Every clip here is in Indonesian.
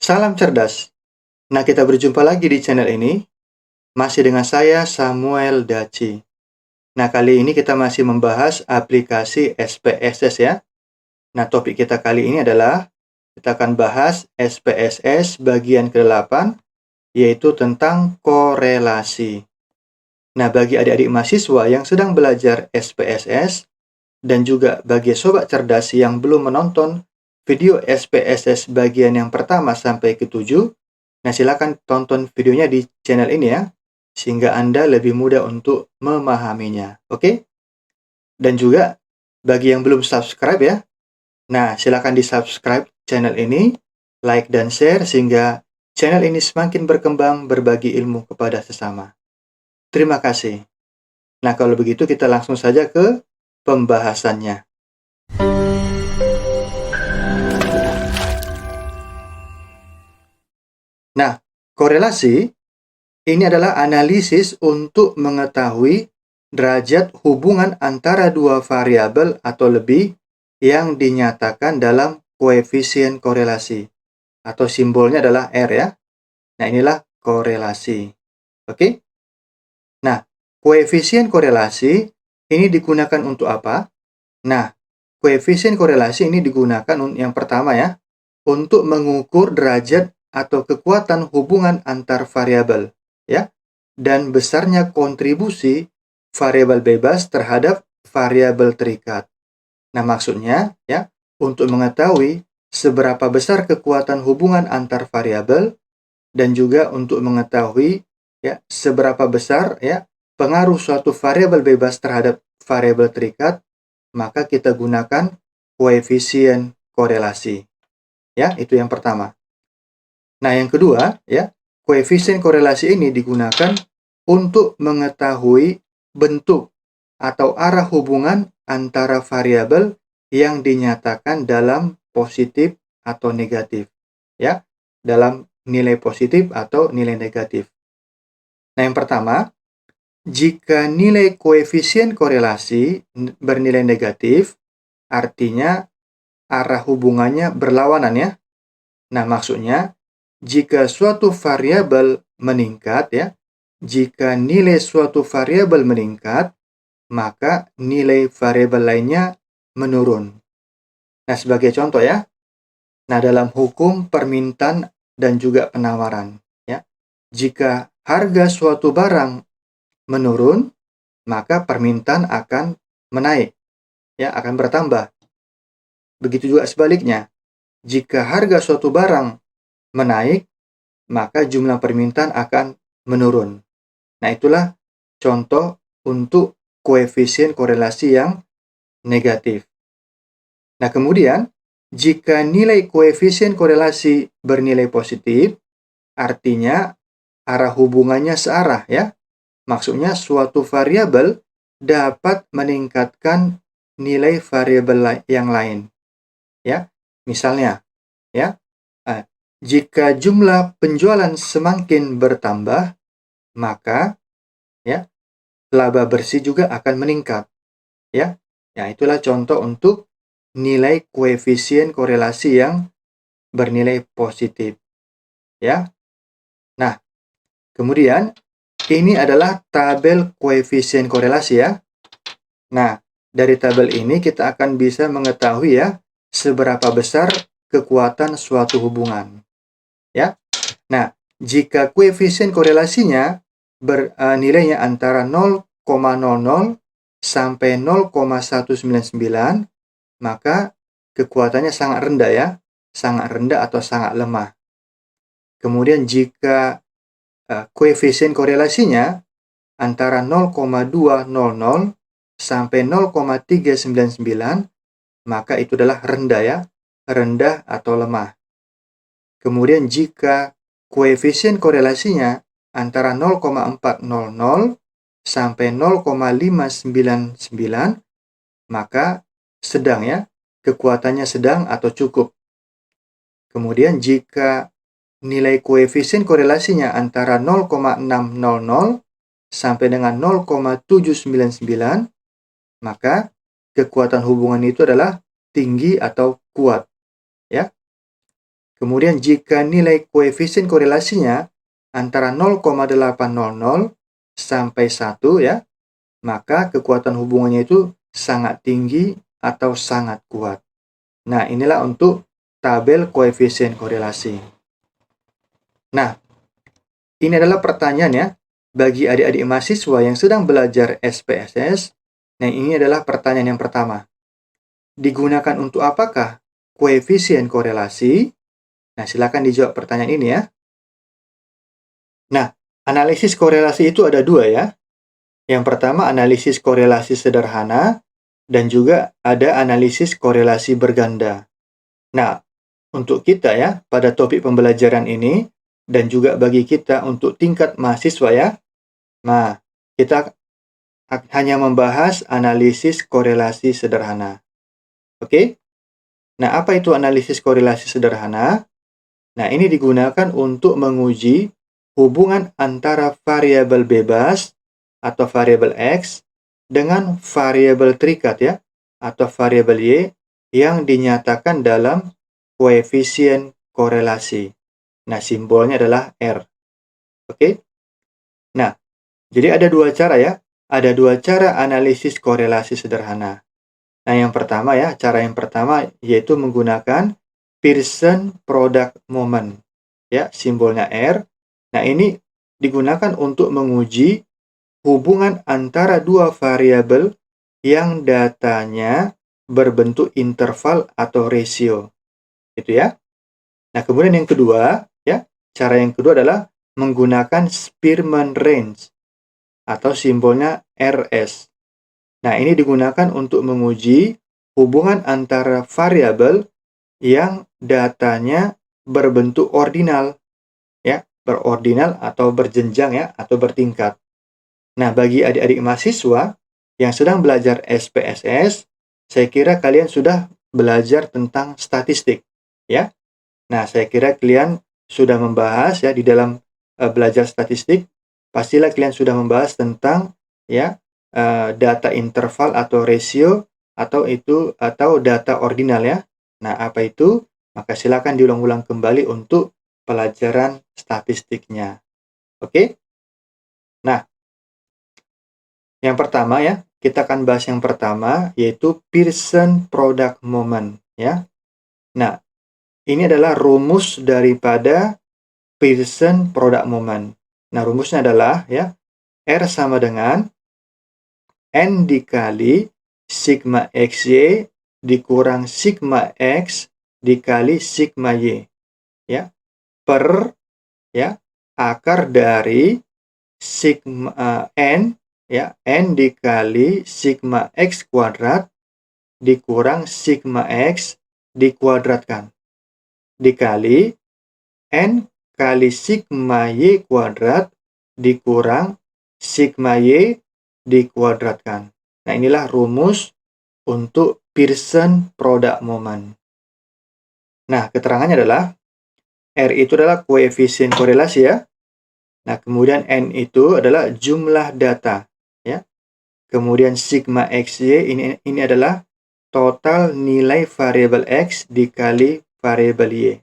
Salam cerdas. Nah, kita berjumpa lagi di channel ini, masih dengan saya Samuel Daci. Nah, kali ini kita masih membahas aplikasi SPSS ya. Nah, topik kita kali ini adalah kita akan bahas SPSS bagian ke-8, yaitu tentang korelasi. Nah, bagi adik-adik mahasiswa yang sedang belajar SPSS dan juga bagi sobat cerdas yang belum menonton video SPSS bagian yang pertama sampai ke-7, nah, silakan tonton videonya di channel ini ya, sehingga Anda lebih mudah untuk memahaminya. Oke? Dan juga bagi yang belum subscribe ya, nah silakan di-subscribe channel ini, like dan share sehingga channel ini semakin berkembang berbagi ilmu kepada sesama. Terima kasih. Nah, kalau begitu kita langsung saja ke pembahasannya. Nah, korelasi ini adalah analisis untuk mengetahui derajat hubungan antara dua variabel atau lebih yang dinyatakan dalam koefisien korelasi. Atau simbolnya adalah R ya. Nah, inilah korelasi. Oke? Nah, koefisien korelasi ini digunakan untuk apa? Nah, koefisien korelasi ini digunakan yang pertama ya, untuk mengukur derajat atau kekuatan hubungan antar variabel, ya, dan besarnya kontribusi variabel bebas terhadap variabel terikat. Nah, maksudnya ya, untuk mengetahui seberapa besar kekuatan hubungan antar variabel dan juga untuk mengetahui ya seberapa besar ya pengaruh suatu variabel bebas terhadap variabel terikat, maka kita gunakan koefisien korelasi. Ya, itu yang pertama. Nah, yang kedua, ya, koefisien korelasi ini digunakan untuk mengetahui bentuk atau arah hubungan antara variabel yang dinyatakan dalam positif atau negatif. Ya, dalam nilai positif atau nilai negatif. Nah, yang pertama, jika nilai koefisien korelasi bernilai negatif, artinya arah hubungannya berlawanan ya. Nah, maksudnya jika suatu variabel meningkat ya, jika nilai suatu variabel meningkat, maka nilai variabel lainnya menurun. Nah, sebagai contoh ya. Nah, dalam hukum permintaan dan juga penawaran ya. Jika harga suatu barang menurun, maka permintaan akan menaik ya, akan bertambah. Begitu juga sebaliknya. Jika harga suatu barang menaik, maka jumlah permintaan akan menurun. Nah, itulah contoh untuk koefisien korelasi yang negatif. Nah, kemudian, jika nilai koefisien korelasi bernilai positif, artinya arah hubungannya searah ya. Maksudnya suatu variabel dapat meningkatkan nilai variabel yang lain. Ya, misalnya, ya, jika jumlah penjualan semakin bertambah, maka ya laba bersih juga akan meningkat. Ya, ya itulah contoh untuk nilai koefisien korelasi yang bernilai positif. Ya, nah kemudian ini adalah tabel koefisien korelasi ya. Nah, dari tabel ini kita akan bisa mengetahui ya seberapa besar kekuatan suatu hubungan. Ya. Nah, jika koefisien korelasinya nilainya antara 0,00 sampai 0,199, maka kekuatannya sangat rendah ya, sangat rendah atau sangat lemah. Kemudian jika koefisien korelasinya antara 0,200 sampai 0,399, maka itu adalah rendah ya, rendah atau lemah. Kemudian jika koefisien korelasinya antara 0,400 sampai 0,599, maka sedang ya, kekuatannya sedang atau cukup. Kemudian jika nilai koefisien korelasinya antara 0,600 sampai dengan 0,799, maka kekuatan hubungan itu adalah tinggi atau kuat. Ya. Kemudian jika nilai koefisien korelasinya antara 0,800 sampai 1 ya, maka kekuatan hubungannya itu sangat tinggi atau sangat kuat. Nah, inilah untuk tabel koefisien korelasi. Nah, ini adalah pertanyaan ya, bagi adik-adik mahasiswa yang sedang belajar SPSS. Nah, ini adalah pertanyaan yang pertama. Digunakan untuk apakah koefisien korelasi? Nah, silakan dijawab pertanyaan ini ya. Nah, analisis korelasi itu ada dua ya. Yang pertama, analisis korelasi sederhana, dan juga ada analisis korelasi berganda. Nah, untuk kita ya, pada topik pembelajaran ini, dan juga bagi kita untuk tingkat mahasiswa ya, nah, kita hanya membahas analisis korelasi sederhana. Oke? Nah, apa itu analisis korelasi sederhana? Nah, ini digunakan untuk menguji hubungan antara variabel bebas atau variabel X dengan variabel terikat ya, atau variabel Y yang dinyatakan dalam koefisien korelasi. Nah, simbolnya adalah R. Oke? Nah, jadi ada dua cara ya. Ada dua cara analisis korelasi sederhana. Nah, yang pertama ya, cara yang pertama yaitu menggunakan Pearson Product Moment. Ya, simbolnya R. Nah, ini digunakan untuk menguji hubungan antara dua variabel yang datanya berbentuk interval atau ratio. Gitu ya. Nah, kemudian yang kedua, ya, cara yang kedua adalah menggunakan Spearman Range atau simbolnya RS. Nah, ini digunakan untuk menguji hubungan antara variabel yang datanya berbentuk ordinal, ya, berordinal atau berjenjang ya, atau bertingkat. Nah, bagi adik-adik mahasiswa yang sedang belajar SPSS, saya kira kalian sudah belajar tentang statistik, ya. Nah, saya kira kalian sudah membahas ya di dalam belajar statistik, pastilah kalian sudah membahas tentang ya data interval atau ratio atau data ordinal ya. Nah, apa itu? Maka silakan diulang-ulang kembali untuk pelajaran statistiknya. Oke? Nah, yang pertama ya, kita akan bahas yang pertama yaitu Pearson Product Moment ya. Nah, ini adalah rumus daripada Pearson Product Moment. Nah, rumusnya adalah ya, R sama dengan N dikali sigma XY dikurang sigma X dikali sigma Y. Ya, per ya akar dari sigma N ya, N dikali sigma X kuadrat dikurang sigma X dikuadratkan dikali N kali sigma Y kuadrat dikurang sigma Y dikuadratkan. Nah, inilah rumus untuk Pearson Product Moment. Nah, keterangannya adalah R itu adalah koefisien korelasi ya. Nah, kemudian N itu adalah jumlah data ya. Kemudian sigma XY ini adalah total nilai variabel X dikali variabel Y.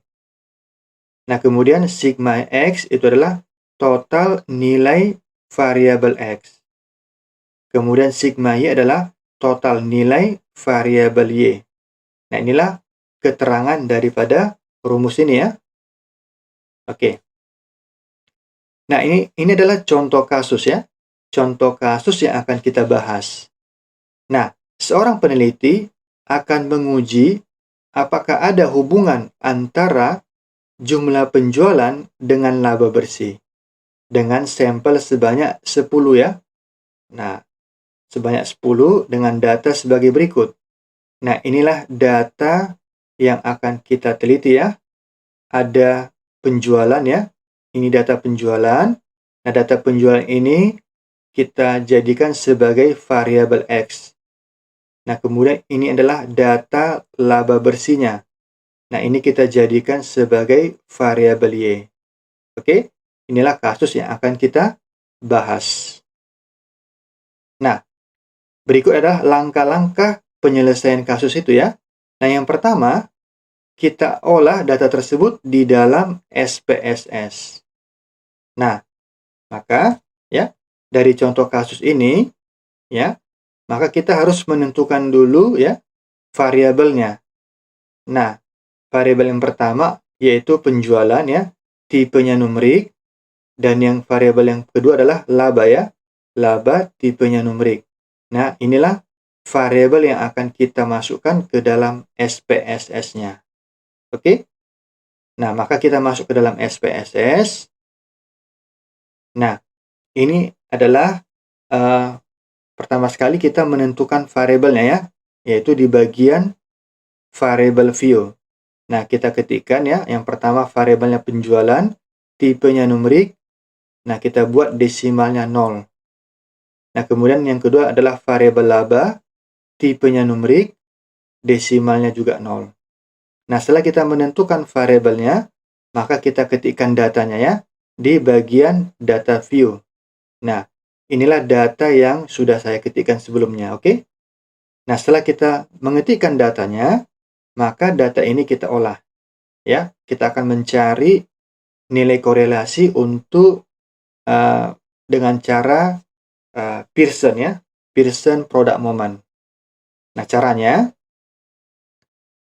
Nah, kemudian sigma X itu adalah total nilai variabel X. Kemudian sigma Y adalah total nilai variabel Y. Nah, inilah keterangan daripada rumus ini ya. Oke. Nah, ini adalah contoh kasus ya. Contoh kasus yang akan kita bahas. Nah, seorang peneliti akan menguji apakah ada hubungan antara jumlah penjualan dengan laba bersih dengan sampel sebanyak 10 ya. Nah, sebanyak 10 dengan data sebagai berikut. Nah, inilah data yang akan kita teliti ya. Ada penjualan ya. Ini data penjualan. Nah, data penjualan ini kita jadikan sebagai variabel X. Nah, kemudian ini adalah data laba bersihnya. Nah, ini kita jadikan sebagai variabel Y. Oke, inilah kasus yang akan kita bahas. Nah, berikut adalah langkah-langkah penyelesaian kasus itu ya. Nah, yang pertama, kita olah data tersebut di dalam SPSS. Nah, maka ya, dari contoh kasus ini ya, maka kita harus menentukan dulu ya variabelnya. Nah, variabel yang pertama yaitu penjualan ya, tipenya numerik, dan yang variabel yang kedua adalah laba ya, laba tipenya numerik. Nah, inilah variabel yang akan kita masukkan ke dalam SPSS-nya. Oke? Nah, maka kita masuk ke dalam SPSS. Nah, ini adalah pertama sekali kita menentukan variabelnya ya, yaitu di bagian variable view. Nah, kita ketikkan ya, yang pertama variabelnya penjualan, tipenya numerik. Nah, kita buat desimalnya 0. Nah, kemudian yang kedua adalah variabel laba, tipenya numerik, desimalnya juga 0. Nah, setelah kita menentukan variabelnya, maka kita ketikkan datanya ya, di bagian data view. Nah, inilah data yang sudah saya ketikkan sebelumnya, oke? Nah, setelah kita mengetikkan datanya, maka data ini kita olah. Ya, kita akan mencari nilai korelasi untuk dengan cara Pearson ya, Pearson Product Moment. Nah, caranya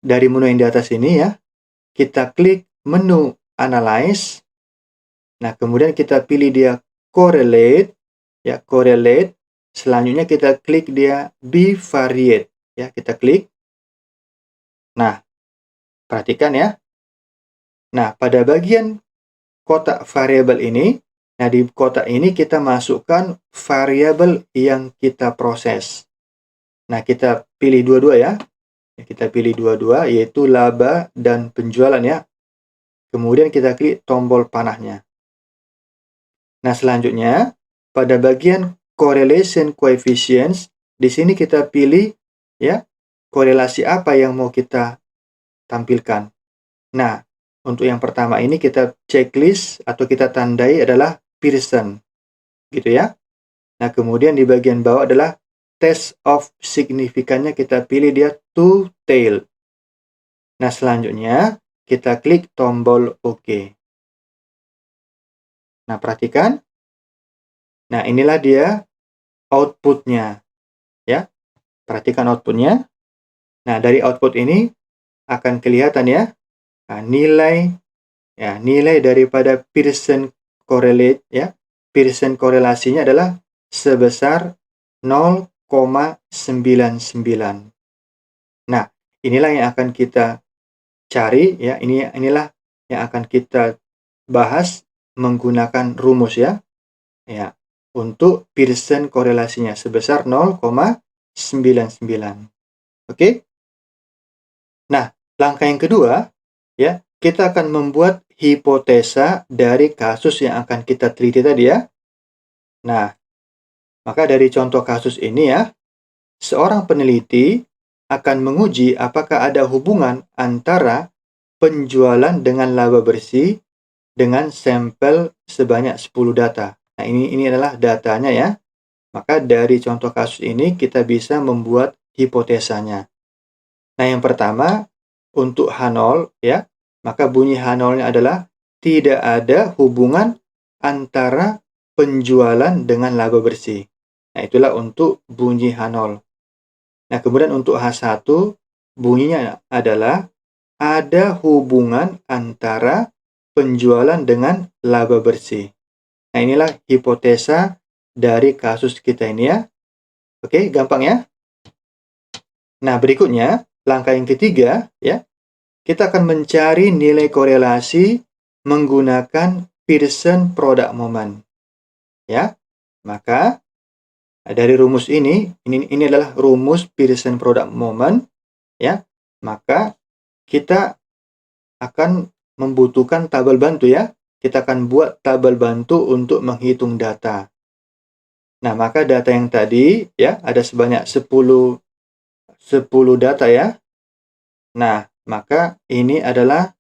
dari menu yang di atas ini ya, kita klik menu Analyze. Nah, kemudian kita pilih dia Correlate ya, Correlate. Selanjutnya kita klik dia Bivariate ya, kita klik. Nah, perhatikan ya. Nah, pada bagian kotak variabel ini, nah di kotak ini kita masukkan variabel yang kita proses. Nah, kita pilih dua-dua ya. Kita pilih dua-dua, yaitu laba dan penjualan ya. Kemudian kita klik tombol panahnya. Nah, selanjutnya, pada bagian correlation coefficients, di sini kita pilih ya, korelasi apa yang mau kita tampilkan. Nah, untuk yang pertama ini kita checklist atau kita tandai adalah Pearson. Gitu ya. Nah, kemudian di bagian bawah adalah test of signifikannya kita pilih dia to tail. Nah, selanjutnya kita klik tombol OK. Nah, perhatikan. Nah, inilah dia outputnya. Ya, perhatikan outputnya. Nah, dari output ini akan kelihatan ya, nah, nilai daripada Pearson correlate ya. Pearson korelasinya adalah sebesar 0,99. Nah, inilah yang akan kita cari ya, inilah yang akan kita bahas menggunakan rumus ya. Ya, untuk Pearson korelasinya sebesar 0,99. Oke? Nah, langkah yang kedua ya, kita akan membuat hipotesa dari kasus yang akan kita teliti tadi ya. Nah, maka dari contoh kasus ini ya, seorang peneliti akan menguji apakah ada hubungan antara penjualan dengan laba bersih dengan sampel sebanyak 10 data. Nah, ini adalah datanya ya. Maka dari contoh kasus ini kita bisa membuat hipotesanya. Nah, yang pertama untuk H0 ya, maka bunyi H0-nya adalah tidak ada hubungan antara penjualan dengan laba bersih. Nah, itulah untuk bunyi H0. Nah, kemudian untuk H1 bunyinya adalah ada hubungan antara penjualan dengan laba bersih. Nah, inilah hipotesa dari kasus kita ini ya. Oke, gampang ya? Nah, berikutnya, langkah yang ketiga ya, kita akan mencari nilai korelasi menggunakan Pearson Product Moment. Ya. Maka dari rumus ini adalah rumus Pearson Product Moment ya. Maka kita akan membutuhkan tabel bantu ya. Kita akan buat tabel bantu untuk menghitung data. Nah, maka data yang tadi ya ada sebanyak 10 data ya. Nah, maka ini adalah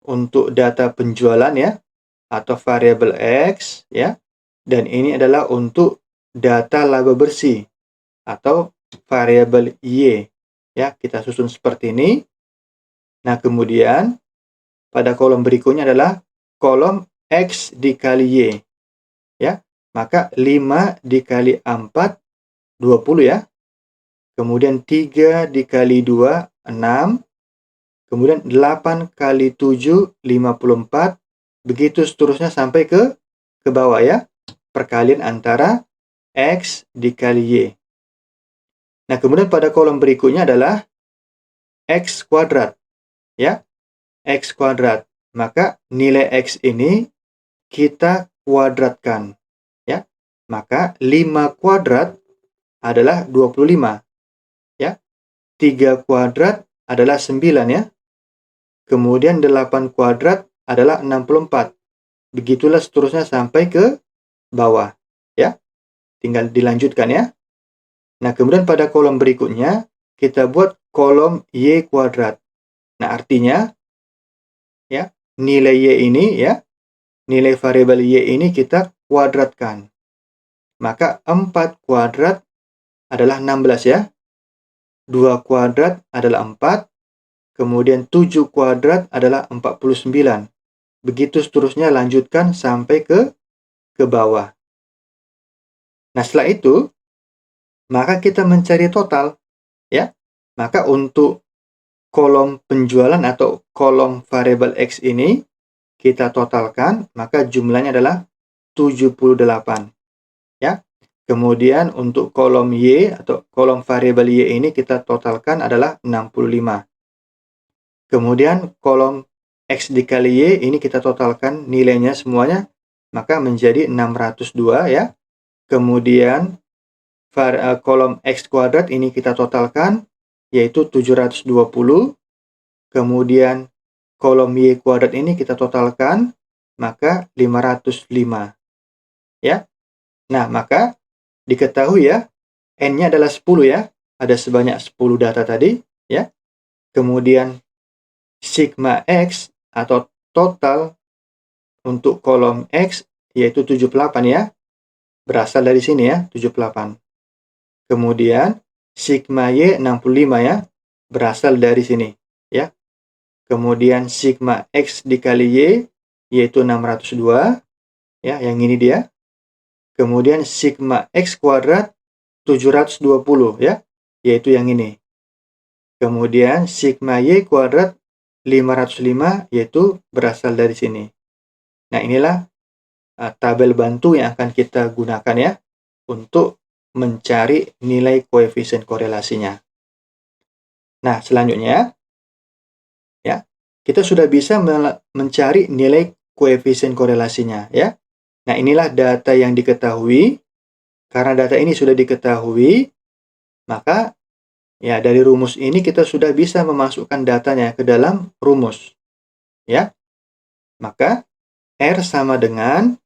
untuk data penjualan ya atau variabel X ya. Dan ini adalah untuk data laba bersih atau variabel Y ya. Kita susun seperti ini. Nah, kemudian pada kolom berikutnya adalah kolom X dikali Y. Ya, maka 5 dikali 4, 20 ya. Kemudian 3 dikali 2, 6. Kemudian 8 kali 7, 54. Begitu seterusnya sampai ke bawah ya. Perkalian antara X dikali Y. Nah, kemudian pada kolom berikutnya adalah X kuadrat. Ya, X kuadrat. Maka nilai X ini kita kuadratkan. Ya, maka 5 kuadrat adalah 25. Ya, 3 kuadrat adalah 9 ya. Kemudian 8 kuadrat adalah 64. Begitulah seterusnya sampai ke bawah. Ya, tinggal dilanjutkan ya. Nah, kemudian pada kolom berikutnya, kita buat kolom Y kuadrat. Nah, artinya, ya, nilai Y ini, ya, nilai variabel Y ini kita kuadratkan. Maka 4 kuadrat adalah 16 ya. 2 kuadrat adalah 4. Kemudian 7 kuadrat adalah 49. Begitu seterusnya lanjutkan sampai ke bawah. Nah, setelah itu, maka kita mencari total. Ya, maka untuk kolom penjualan atau kolom variabel X ini kita totalkan, maka jumlahnya adalah 78. Ya. Kemudian untuk kolom Y atau kolom variabel Y ini kita totalkan adalah 65. Kemudian kolom X dikali Y ini kita totalkan nilainya semuanya, maka menjadi 602 ya. Kemudian kolom X kuadrat ini kita totalkan, yaitu 720. Kemudian kolom Y kuadrat ini kita totalkan, maka 505. Ya. Nah, maka diketahui ya, N-nya adalah 10 ya. Ada sebanyak 10 data tadi, ya. Kemudian sigma X atau total untuk kolom X yaitu 78 ya. Berasal dari sini ya, 78. Kemudian sigma Y 65 ya. Berasal dari sini, ya. Kemudian sigma X dikali Y yaitu 602, ya, yang ini dia. Kemudian sigma X kuadrat 720 ya, yaitu yang ini. Kemudian sigma Y kuadrat 505 yaitu berasal dari sini. Nah, inilah tabel bantu yang akan kita gunakan ya untuk mencari nilai koefisien korelasinya. Nah, selanjutnya ya, kita sudah bisa mencari nilai koefisien korelasinya ya. Nah, inilah data yang diketahui. Karena data ini sudah diketahui, maka ya dari rumus ini kita sudah bisa memasukkan datanya ke dalam rumus. Ya. Maka R sama dengan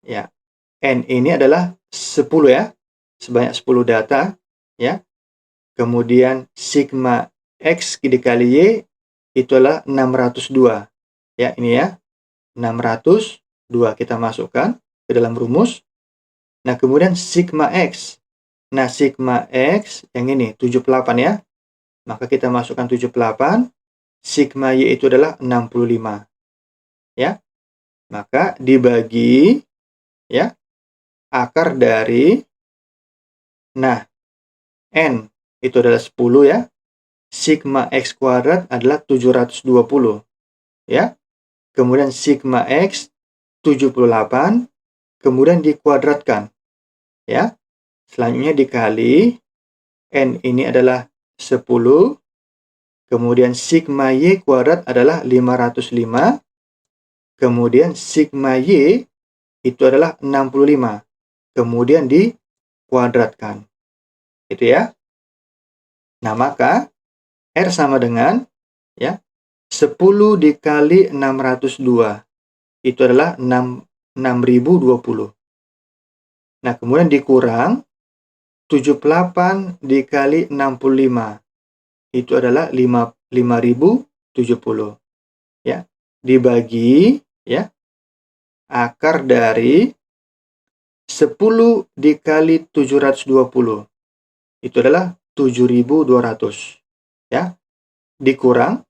ya N ini adalah 10 ya. Sebanyak 10 data ya. Kemudian sigma X dikali Y itu adalah 602. Ya, ini ya. 602 kita masukkan ke dalam rumus. Nah, kemudian sigma X. Nah, sigma X yang ini 78 ya. Maka kita masukkan 78. Sigma Y itu adalah 65. Ya. Maka dibagi ya akar dari nah N itu adalah 10 ya. Sigma X kuadrat adalah 720 ya. Kemudian sigma X 78, kemudian dikuadratkan ya. Selanjutnya dikali N ini adalah 10, kemudian sigma Y kuadrat adalah 505, kemudian sigma Y itu adalah 65, kemudian dikuadratkan. Itu ya. Nah, maka R sama dengan ya 10 dikali 602 itu adalah 6020. Nah, kemudian dikurang 78 dikali 65 itu adalah 5070 ya. Dibagi ya akar dari 10 dikali 720 itu adalah 7200 ya. Dikurang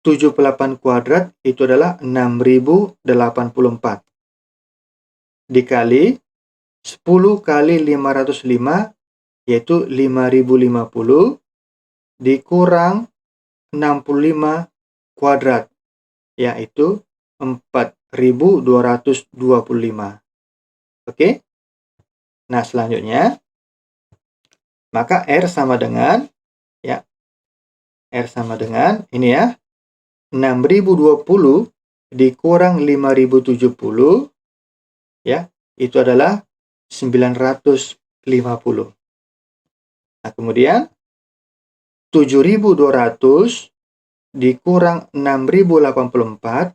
78 kuadrat itu adalah 6084. Dikali 10 kali 505 yaitu 5050 dikurang 65 kuadrat yaitu 4225. Oke? Nah, selanjutnya maka R sama dengan ya R sama dengan ini ya 6020 dikurang 5070 ya itu adalah 950. Nah, kemudian 7200 dikurang 6084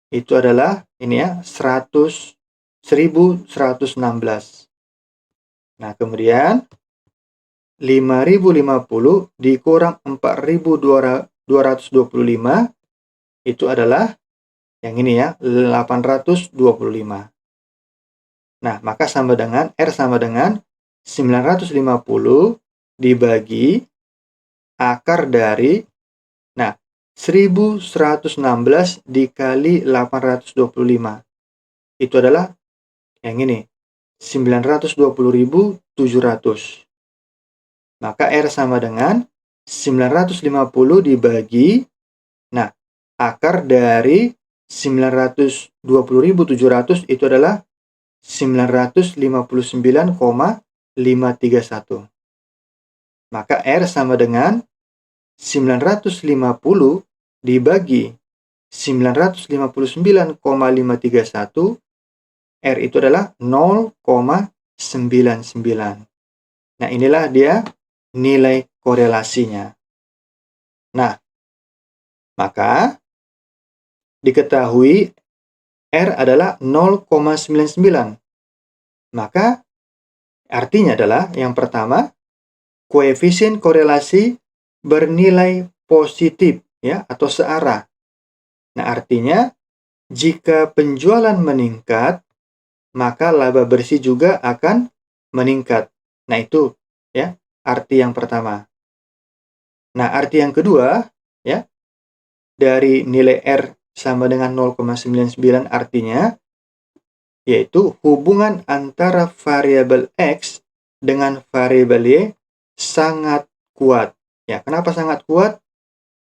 itu adalah ini ya 1116. Nah, kemudian 5050 dikurang 4225 itu adalah yang ini ya 825. Nah, maka sama dengan R sama dengan 950 dibagi akar dari 1116 dikali 825. Itu adalah yang ini 920.700. Maka R sama dengan 950 dibagi akar dari 920.700 itu adalah 959,531. Maka R sama dengan 950 dibagi 959,531. R itu adalah 0,99. Nah, inilah dia nilai korelasinya. Nah, maka diketahui R adalah 0,99. Maka artinya adalah yang pertama, koefisien korelasi bernilai positif ya atau searah. Nah, artinya jika penjualan meningkat, maka laba bersih juga akan meningkat. Nah, itu ya arti yang pertama. Nah, arti yang kedua ya dari nilai R sama dengan 0,99 artinya yaitu hubungan antara variabel X dengan variabel Y sangat kuat. Ya, kenapa sangat kuat?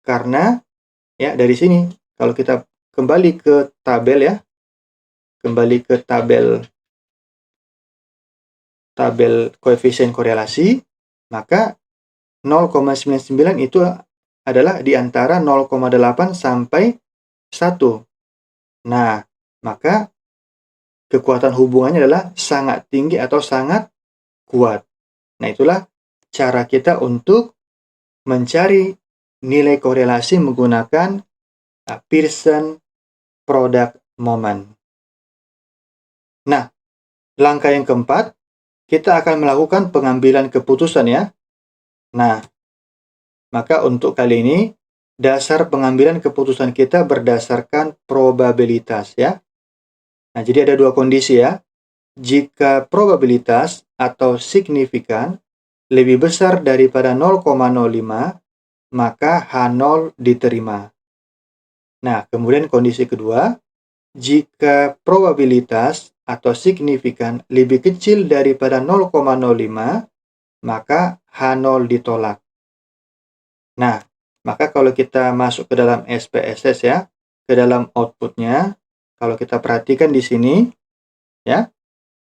Karena ya dari sini kalau kita kembali ke tabel ya, kembali ke tabel koefisien korelasi, maka 0,99 itu adalah di antara 0,8 sampai 1. Nah, maka kekuatan hubungannya adalah sangat tinggi atau sangat kuat. Nah, itulah cara kita untuk mencari nilai korelasi menggunakan Pearson Product Moment. Nah, langkah yang keempat, kita akan melakukan pengambilan keputusan ya. Nah, maka untuk kali ini, dasar pengambilan keputusan kita berdasarkan probabilitas ya. Nah, jadi ada dua kondisi ya. Jika probabilitas atau signifikan lebih besar daripada 0,05, maka H0 diterima. Nah, kemudian kondisi kedua, jika probabilitas atau signifikan lebih kecil daripada 0,05, maka H0 ditolak. Nah, maka kalau kita masuk ke dalam SPSS ya, ke dalam outputnya, kalau kita perhatikan di sini, ya,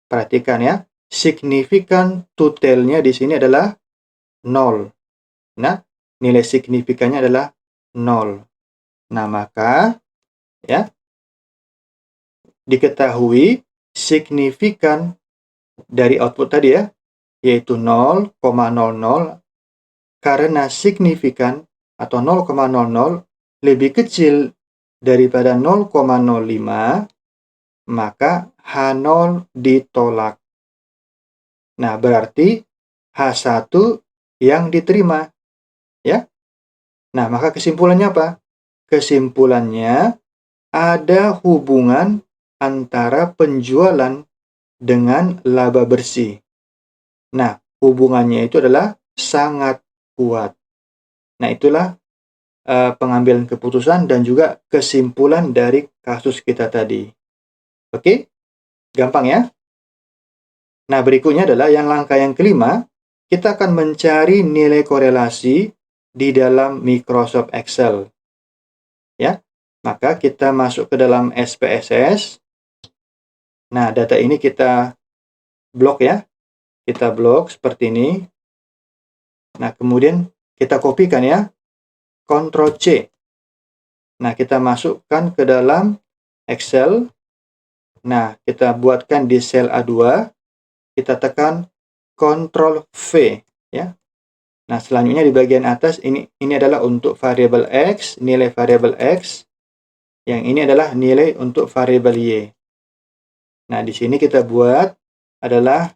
perhatikan ya, signifikan totalnya di sini adalah 0. Nah, nilai signifikannya adalah 0. Nah, maka ya, diketahui signifikan dari output tadi ya, yaitu 0,00 karena signifikan atau 0,00 lebih kecil daripada 0,05, maka H0 ditolak. Nah, berarti H1 yang diterima. Ya. Nah, maka kesimpulannya apa? Kesimpulannya ada hubungan antara penjualan dengan laba bersih. Nah, hubungannya itu adalah sangat kuat. Nah, itulah pengambilan keputusan dan juga kesimpulan dari kasus kita tadi. Oke, gampang ya. Nah, berikutnya adalah langkah yang kelima, kita akan mencari nilai korelasi di dalam Microsoft Excel. Ya, maka kita masuk ke dalam SPSS. Nah, data ini kita blok ya. Kita blok seperti ini. Nah, kemudian kita kopikan ya. Ctrl C. Nah, kita masukkan ke dalam Excel. Nah, kita buatkan di sel A2. Kita tekan Ctrl V ya. Nah, selanjutnya di bagian atas ini adalah untuk variabel X, nilai variabel X. Yang ini adalah nilai untuk variabel Y. Nah, di sini kita buat adalah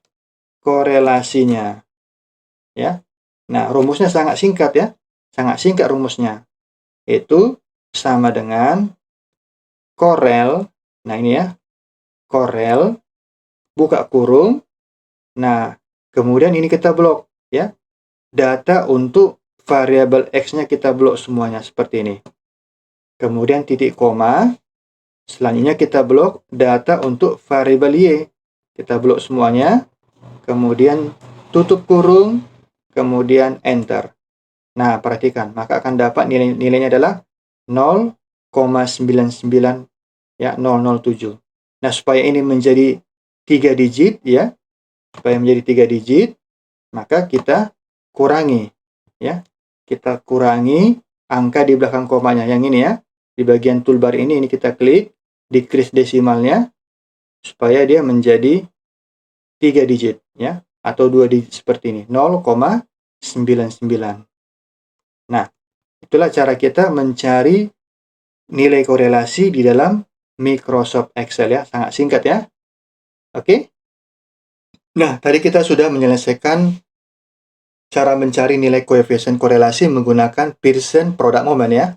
korelasinya. Ya. Nah, rumusnya sangat singkat ya. Sangat singkat rumusnya. Itu sama dengan korel. Nah, ini ya. Korel buka kurung. Nah, kemudian ini kita blok ya. Data untuk variabel X-nya kita blok semuanya seperti ini. Kemudian titik koma. Selanjutnya kita blok data untuk variabel Y. Kita blok semuanya. Kemudian tutup kurung. Kemudian enter. Nah, perhatikan. Maka akan dapat nilainya adalah 0,99 ya, 007. Nah, supaya ini menjadi 3 digit ya. Supaya menjadi 3 digit, maka kita kurangi ya. Kita kurangi angka di belakang komanya yang ini ya. Di bagian toolbar ini kita klik, decrease desimalnya supaya dia menjadi 3 digit ya, atau 2 digit seperti ini, 0,99. Nah, itulah cara kita mencari nilai korelasi di dalam Microsoft Excel ya, sangat singkat ya. Oke. Nah, tadi kita sudah menyelesaikan cara mencari nilai koefisien korelasi menggunakan Pearson Product Moment ya.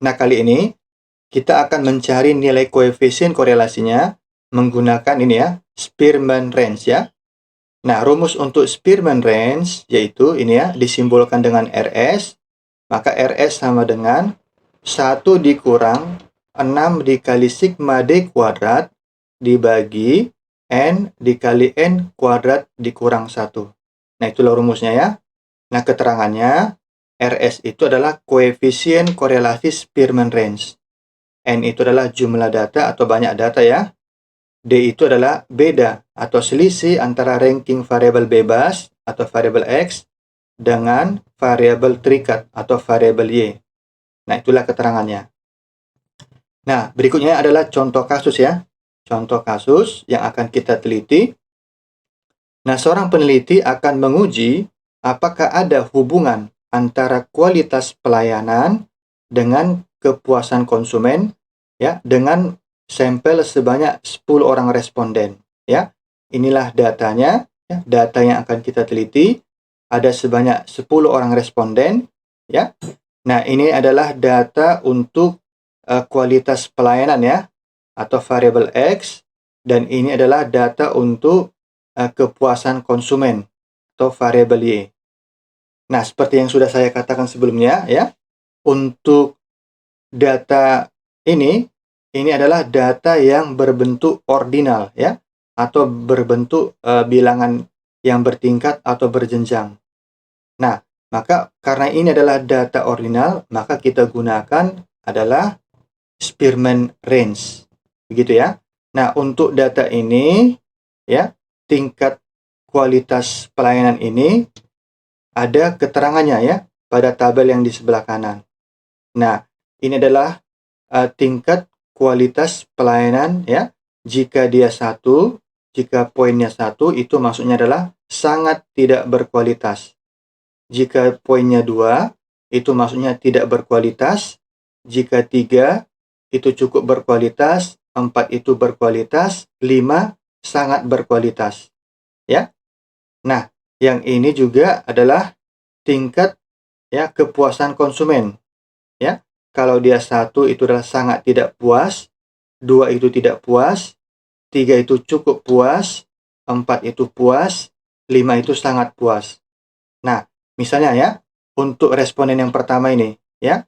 Nah, kali ini kita akan mencari nilai koefisien korelasinya menggunakan ini ya, Spearman Range ya. Nah, rumus untuk Spearman Range yaitu ini ya, disimbolkan dengan RS. Maka RS sama dengan 1 dikurang 6 dikali sigma D kuadrat dibagi N dikali N kuadrat dikurang 1. Nah, itulah rumusnya ya. Nah, keterangannya RS itu adalah koefisien korelasi Spearman Range. N itu adalah jumlah data atau banyak data ya. D itu adalah beda atau selisih antara ranking variabel bebas atau variabel X dengan variabel terikat atau variabel Y. Nah, itulah keterangannya. Nah, berikutnya adalah contoh kasus ya. Contoh kasus yang akan kita teliti. Nah, seorang peneliti akan menguji apakah ada hubungan antara kualitas pelayanan dengan kepuasan konsumen ya, dengan sampel sebanyak 10 orang responden ya. Inilah datanya ya, data yang akan kita teliti. Ada sebanyak 10 orang responden ya. Nah, ini adalah data untuk kualitas pelayanan ya, atau variabel X, dan ini adalah data untuk kepuasan konsumen atau variabel Y. Nah, seperti yang sudah saya katakan sebelumnya ya, untuk data ini adalah data yang berbentuk ordinal ya, atau berbentuk bilangan yang bertingkat atau berjenjang. Nah, maka karena ini adalah data ordinal, maka kita gunakan adalah Spearman Range. Begitu ya. Nah, untuk data ini ya, tingkat kualitas pelayanan ini ada keterangannya ya pada tabel yang di sebelah kanan. Nah, ini adalah tingkat kualitas pelayanan ya. Jika dia 1, jika poinnya 1, itu maksudnya adalah sangat tidak berkualitas. Jika poinnya 2, itu maksudnya tidak berkualitas. Jika 3, itu cukup berkualitas. 4 itu berkualitas. 5 sangat berkualitas. Ya. Nah, yang ini juga adalah tingkat ya kepuasan konsumen. Ya. Kalau dia 1 itu adalah sangat tidak puas, 2 itu tidak puas, 3 itu cukup puas, 4 itu puas, 5 itu sangat puas. Nah, misalnya ya, untuk responden yang pertama ini, ya,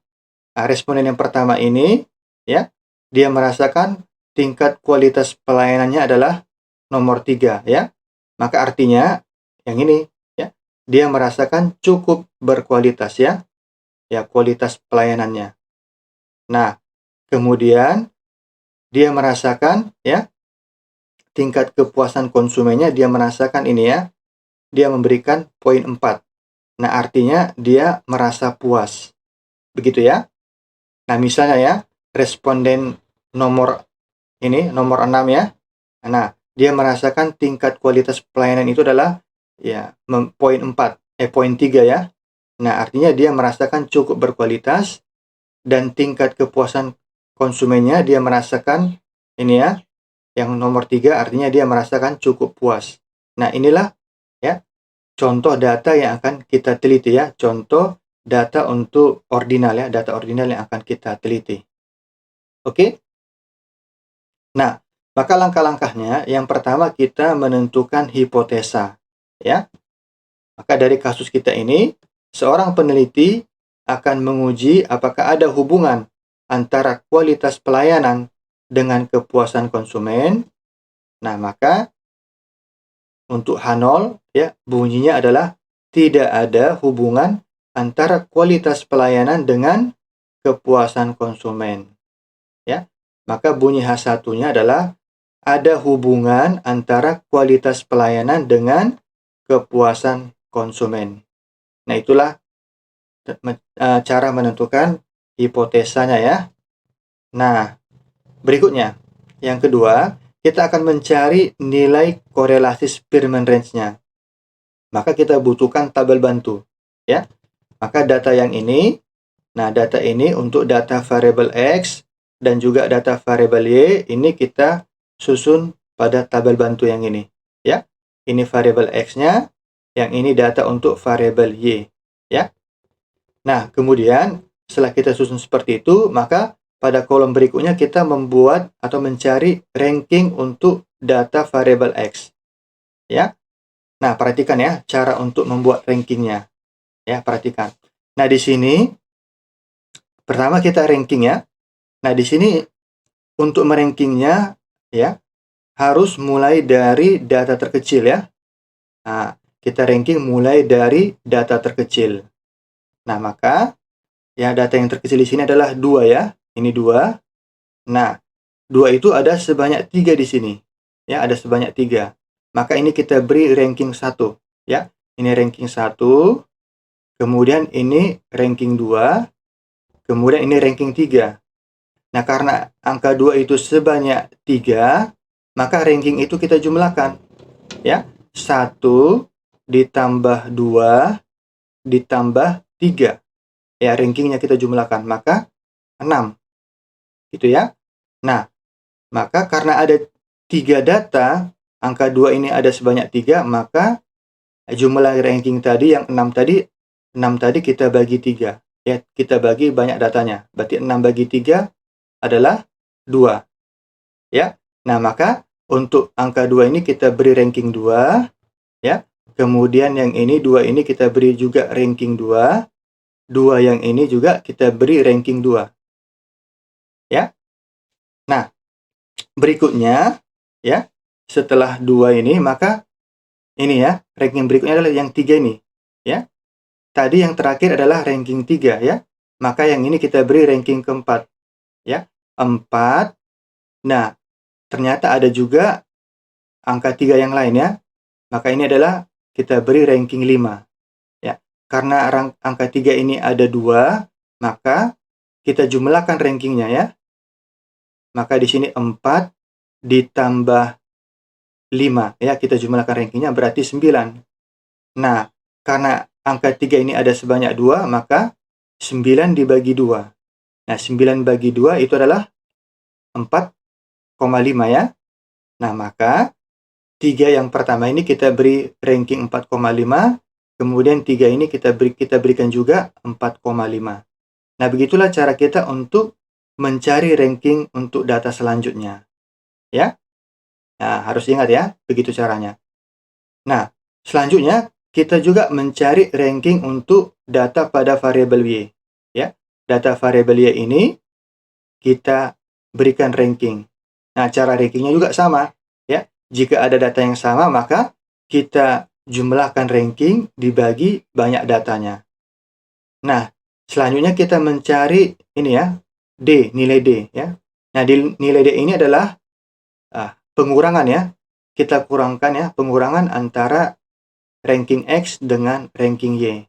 Nah, responden yang pertama ini, ya, dia merasakan tingkat kualitas pelayanannya adalah nomor 3, ya. Maka artinya yang ini, ya, dia merasakan cukup berkualitas, ya, kualitas pelayanannya. Nah, kemudian dia merasakan, ya, tingkat kepuasan konsumennya, dia merasakan ini, ya, dia memberikan poin 4. Nah, artinya dia merasa puas. Begitu ya. Nah, misalnya ya, responden nomor nomor 6 ya. Nah, dia merasakan tingkat kualitas pelayanan itu adalah poin 4, poin 3 ya. Nah, artinya dia merasakan cukup berkualitas dan tingkat kepuasan konsumennya dia merasakan ini ya, yang nomor 3 artinya dia merasakan cukup puas. Nah, inilah ya contoh data yang akan kita teliti ya, contoh data untuk ordinal ya, data ordinal yang akan kita teliti. Oke? Nah, maka langkah-langkahnya yang pertama kita menentukan hipotesa ya. Maka dari kasus kita ini, seorang peneliti akan menguji apakah ada hubungan antara kualitas pelayanan dengan kepuasan konsumen. Nah, maka untuk H0 ya, bunyinya adalah tidak ada hubungan antara kualitas pelayanan dengan kepuasan konsumen. Ya. Maka bunyi H1-nya adalah ada hubungan antara kualitas pelayanan dengan kepuasan konsumen. Nah, itulah cara menentukan hipotesanya ya. Nah, berikutnya, yang kedua, kita akan mencari nilai korelasi Spearman range-nya. Maka kita butuhkan tabel bantu, ya. Maka data yang ini, data ini untuk data variabel X dan juga data variabel Y, ini kita susun pada tabel bantu yang ini, ya. Ini variabel X-nya, yang ini data untuk variabel Y, ya. Nah, kemudian setelah kita susun seperti itu, maka pada kolom berikutnya kita membuat atau mencari ranking untuk data variabel X, ya. Nah, perhatikan ya cara untuk membuat rankingnya. Ya, perhatikan. Nah, di sini pertama kita ranking ya. Nah, di sini untuk merankingnya ya harus mulai dari data terkecil ya. Nah, kita ranking mulai dari data terkecil. Nah, maka ya data yang terkecil di sini adalah 2 ya. Ini 2. Nah, 2 itu ada sebanyak 3 di sini. Ya, ada sebanyak 3. Maka ini kita beri ranking 1 ya. Ini ranking 1. Kemudian ini ranking 2, kemudian ini ranking 3. Nah, karena angka 2 itu sebanyak 3, maka ranking itu kita jumlahkan. Ya, 1 ditambah 2 ditambah 3. Ya, rankingnya kita jumlahkan, maka 6. Gitu ya. Nah, maka karena ada 3 data, angka 2 ini ada sebanyak 3, maka jumlah ranking tadi yang 6 tadi kita bagi 3. Ya, kita bagi banyak datanya. Berarti 6 bagi 3 adalah 2. Ya. Nah, maka untuk angka 2 ini kita beri ranking 2, ya. Kemudian yang ini 2 ini kita beri juga ranking 2. 2 yang ini juga kita beri ranking 2. Ya. Nah, berikutnya ya, setelah 2 ini maka ini ya, ranking berikutnya adalah yang 3 ini, ya. Tadi yang terakhir adalah ranking 3 ya. Maka yang ini kita beri ranking keempat. Ya, 4. Nah, ternyata ada juga angka 3 yang lain ya. Maka ini adalah kita beri ranking 5. Ya. Karena angka 3 ini ada 2, maka kita jumlahkan rankingnya ya. Maka di sini 4 ditambah 5 ya, kita jumlahkan rankingnya berarti 9. Nah, karena angka 3 ini ada sebanyak 2, maka 9 dibagi 2. Nah, 9 bagi 2 itu adalah 4,5 ya. Nah, maka 3 yang pertama ini kita beri ranking 4,5, kemudian 3 ini kita berikan juga 4,5. Nah, begitulah cara kita untuk mencari ranking untuk data selanjutnya. Ya. Nah, harus ingat ya, begitu caranya. Nah, selanjutnya kita juga mencari ranking untuk data pada variabel Y. Ya. data variabel Y ini kita berikan ranking. Nah, cara rankingnya juga sama, ya. Jika ada data yang sama, maka kita jumlahkan ranking dibagi banyak datanya. Nah, selanjutnya kita mencari ini ya, D, nilai D ya. Nah, nilai D ini adalah pengurangan ya. Kita kurangkan ya, pengurangan antara ranking X dengan ranking Y.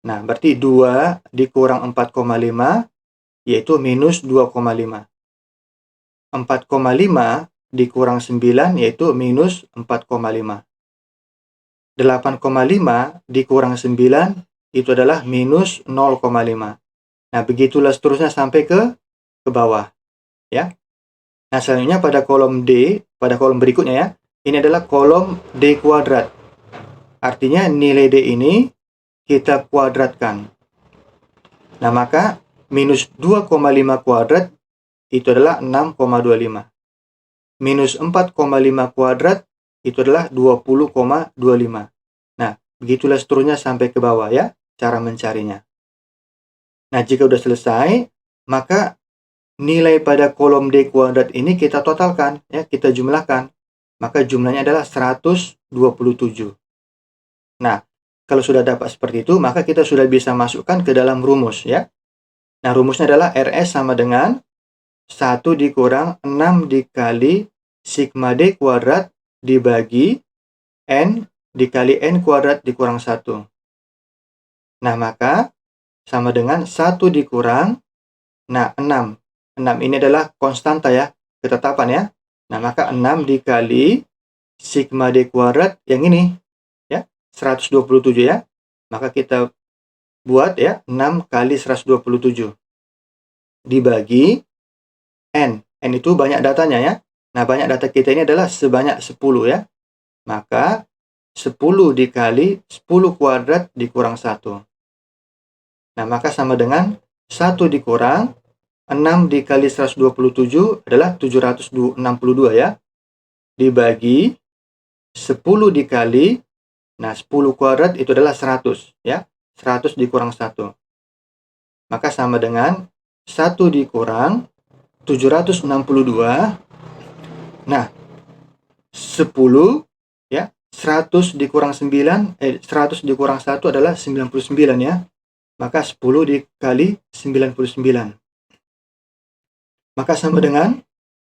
Nah, berarti 2 dikurang 4,5 yaitu minus 2,5. 4,5 dikurang 9 yaitu minus 4,5. 8,5 dikurang 9 itu adalah minus 0,5. Nah, begitulah seterusnya sampai ke bawah, ya. Nah, selanjutnya pada kolom D, pada kolom berikutnya ya, ini adalah kolom D kuadrat. Artinya nilai D ini kita kuadratkan. Nah, maka minus 2,5 kuadrat itu adalah 6,25. Minus 4,5 kuadrat itu adalah 20,25. Nah, begitulah seterusnya sampai ke bawah ya, cara mencarinya. Nah, jika sudah selesai, maka nilai pada kolom D kuadrat ini kita totalkan, ya, kita jumlahkan. Maka jumlahnya adalah 127. Nah, kalau sudah dapat seperti itu, maka kita sudah bisa masukkan ke dalam rumus, ya. Nah, rumusnya adalah RS sama dengan 1 dikurang 6 dikali sigma D kuadrat dibagi N dikali N kuadrat dikurang 1. Nah, maka sama dengan 1 dikurang, nah 6. 6 ini adalah konstanta ya, ketetapan ya. Nah, maka 6 dikali sigma D kuadrat yang ini, ya, 127 ya. Maka kita buat ya, 6 kali 127. Dibagi N. N itu banyak datanya ya. Nah, banyak data kita ini adalah sebanyak 10 ya. Maka 10 dikali 10 kuadrat dikurang 1. Nah, maka sama dengan 1 dikurang 6 dikali 127 adalah 762 ya. Dibagi 10 dikali, nah 10 kuadrat itu adalah 100 ya. 100 dikurang 1. Maka sama dengan 1 dikurang 762. Nah, 10 ya. 100 dikurang 9, 100 dikurang 1 adalah 99 ya. Maka 10 dikali 99. Maka sama dengan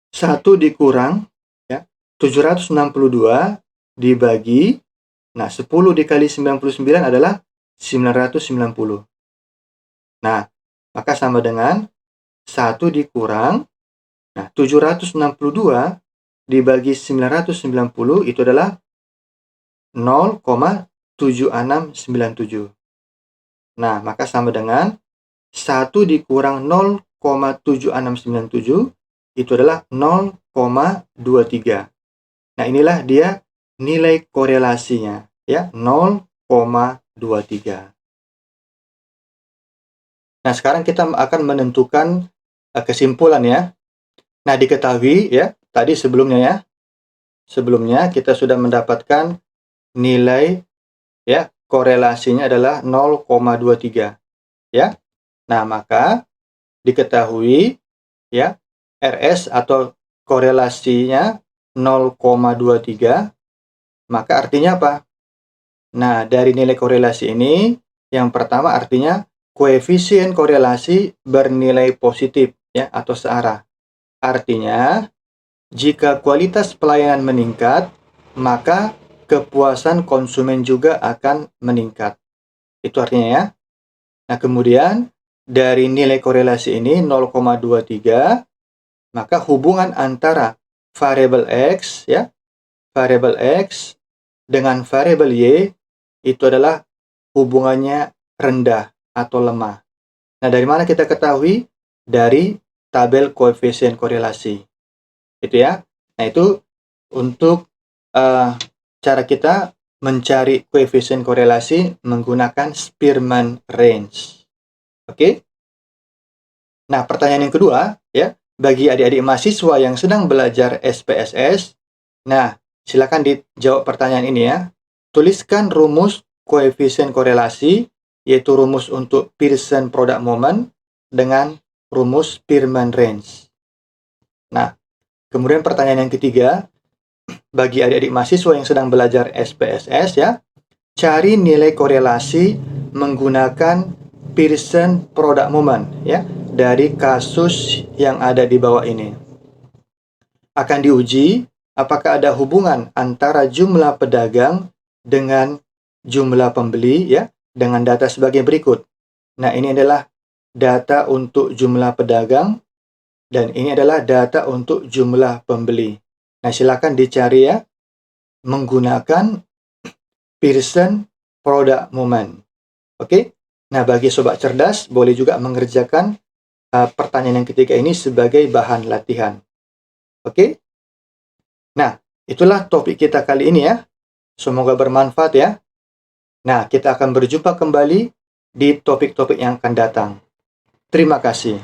1 dikurang ya, 762 dibagi, nah 10 dikali 99 adalah 990. Nah, maka sama dengan 1 dikurang, nah 762 dibagi 990 itu adalah 0,7697. Nah, maka sama dengan 1 dikurang 0,7697 itu adalah 0,23. Nah, inilah dia nilai korelasinya, ya, 0,23. Nah, sekarang kita akan menentukan kesimpulan ya. Nah, diketahui ya, tadi sebelumnya kita sudah mendapatkan nilai ya, korelasinya adalah 0,23 ya. Nah, maka diketahui ya, RS atau korelasinya 0,23, maka artinya apa? Nah, dari nilai korelasi ini, yang pertama artinya koefisien korelasi bernilai positif ya, atau searah. Artinya, jika kualitas pelayanan meningkat, maka kepuasan konsumen juga akan meningkat. Itu artinya ya. Nah, kemudian dari nilai korelasi ini 0,23, maka hubungan antara variabel X ya, variabel X dengan variabel Y itu adalah hubungannya rendah atau lemah. Nah, dari mana kita ketahui? Dari tabel koefisien korelasi. Itu ya. Nah, itu untuk cara kita mencari koefisien korelasi menggunakan Spearman range. Oke? Nah, pertanyaan yang kedua ya, bagi adik-adik mahasiswa yang sedang belajar SPSS, nah, silakan dijawab pertanyaan ini ya. Tuliskan rumus koefisien korelasi, yaitu rumus untuk Pearson Product Moment dengan rumus Spearman range. Nah, kemudian pertanyaan yang ketiga, bagi adik-adik mahasiswa yang sedang belajar SPSS ya, cari nilai korelasi menggunakan Pearson product moment ya dari kasus yang ada di bawah ini. Akan diuji apakah ada hubungan antara jumlah pedagang dengan jumlah pembeli ya dengan data sebagai berikut. Nah, ini adalah data untuk jumlah pedagang dan ini adalah data untuk jumlah pembeli. Nah, silakan dicari ya menggunakan Pearson product moment. Oke? Nah, bagi sobat cerdas boleh juga mengerjakan pertanyaan yang ketiga ini sebagai bahan latihan. Oke? Nah, itulah topik kita kali ini ya. Semoga bermanfaat ya. Nah, kita akan berjumpa kembali di topik-topik yang akan datang. Terima kasih.